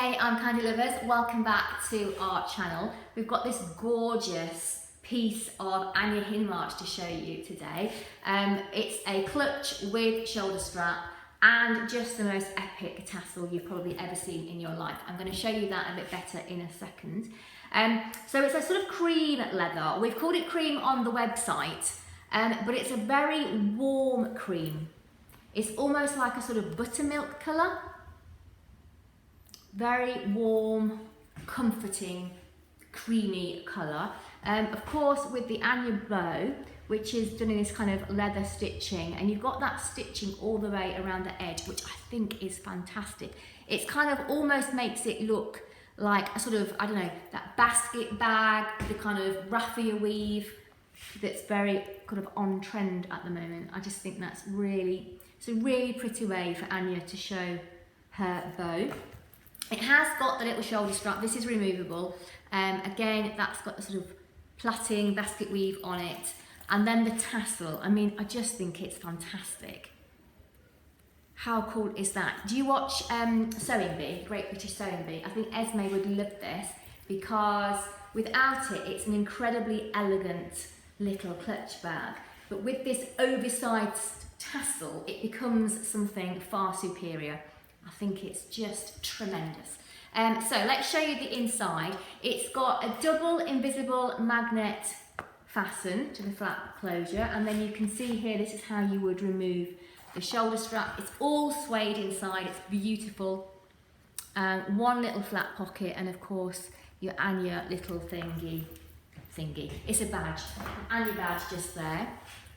Hey, I'm Candy Lovers. Welcome back to our channel. We've got this gorgeous piece of Anya Hindmarch to show you today. It's a clutch with shoulder strap and just the most epic tassel you've probably ever seen in your life. I'm going to show you that a bit better in a second. So it's a sort of cream leather. We've called it cream on the website, but it's a very warm cream. It's almost like a sort of buttermilk colour. Very warm, comforting, creamy colour. Of course, with the Anya bow, which is done in this kind of leather stitching, and you've got that stitching all the way around the edge, which I think is fantastic. It's kind of almost makes it look like a sort of, I don't know, that basket bag, the kind of raffia weave that's very kind of on trend at the moment. I just think that's it's a really pretty way for Anya to show her bow. It has got the little shoulder strap. This is removable. Again, that's got the sort of plaiting basket weave on it. And then the tassel. I mean, I just think it's fantastic. How cool is that? Do you watch Sewing Bee, Great British Sewing Bee? I think Esme would love this because without it, it's an incredibly elegant little clutch bag. But with this oversized tassel, it becomes something far superior. I think it's just tremendous. So let's show you the inside. It's got a double invisible magnet fasten to the flap closure, and then you can see here, this is how you would remove the shoulder strap. It's all suede inside, it's beautiful. One little flat pocket, and of course your Anya little thingy. It's a badge, Anya badge just there.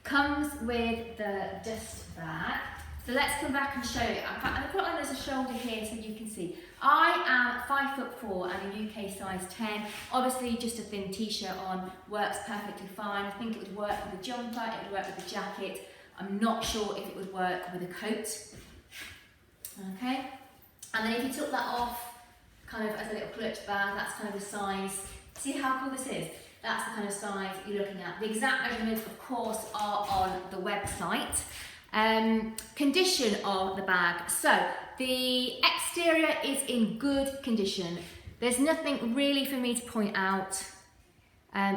Comes with the dust bag. So let's come back and show you. I've put on as a shoulder here so you can see. I am 5'4" and a UK size 10. Obviously just a thin t-shirt on works perfectly fine. I think it would work with a jumper, it would work with a jacket. I'm not sure if it would work with a coat. Okay. And then if you took that off kind of as a little clutch bag, that's kind of the size. See how cool this is? That's the kind of size you're looking at. The exact measurements, of course, are on the website. Condition of the bag. So the exterior is in good condition. There's nothing really for me to point out.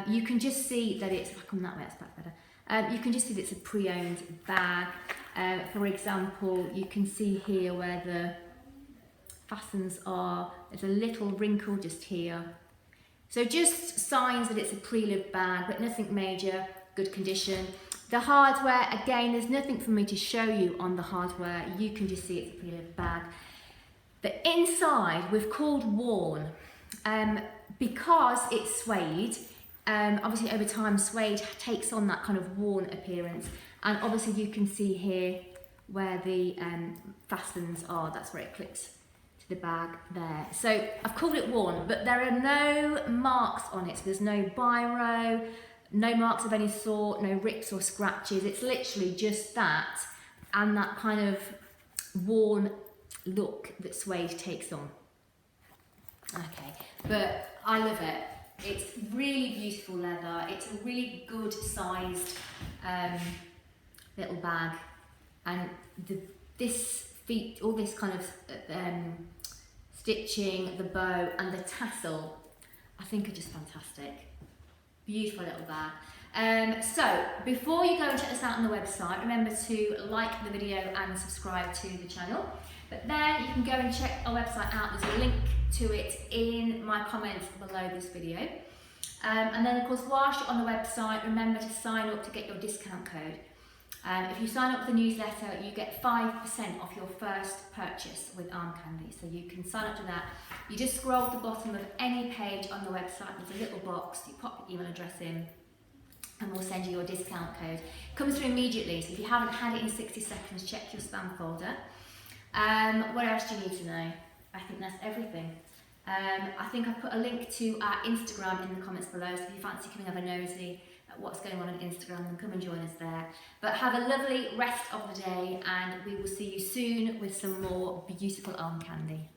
You can just see that it's, if I come that way, that's better. You can just see that it's a pre-owned bag. For example, you can see here where the fastens are. There's a little wrinkle just here. So just signs that it's a pre-lived bag, but nothing major, good condition. The hardware, again, there's nothing for me to show you on the hardware. You can just see it's a pre-lived bag. The inside, we've called worn because it's suede. Obviously, over time, suede takes on that kind of worn appearance. And obviously, you can see here where the fastens are. That's where it clips to the bag there. So I've called it worn, but there are no marks on it. So there's no biro. No marks of any sort, no rips or scratches. It's literally just that and that kind of worn look that suede takes on. Okay, but I love it. It's really beautiful leather. It's a really good sized little bag, and all this kind of stitching, the bow and the tassel, I think are just fantastic. Beautiful little bag. So before you go and check this out on the website, remember to like the video and subscribe to the channel. But then you can go and check our website out. There's a link to it in my comments below this video. And then of course, whilst you're on the website, remember to sign up to get your discount code. If you sign up for the newsletter, you get 5% off your first purchase with Armcandy. So you can sign up to that. You just scroll to the bottom of any page on the website. There's a little box. You pop your email address in, and we'll send you your discount code. It comes through immediately. So if you haven't had it in 60 seconds, check your spam folder. What else do you need to know? I think that's everything. I think I've put a link to our Instagram in the comments below. So if you fancy coming have a nosy at what's going on Instagram, then come and join us there. But have a lovely rest of the day, and we will see you soon with some more beautiful Armcandy.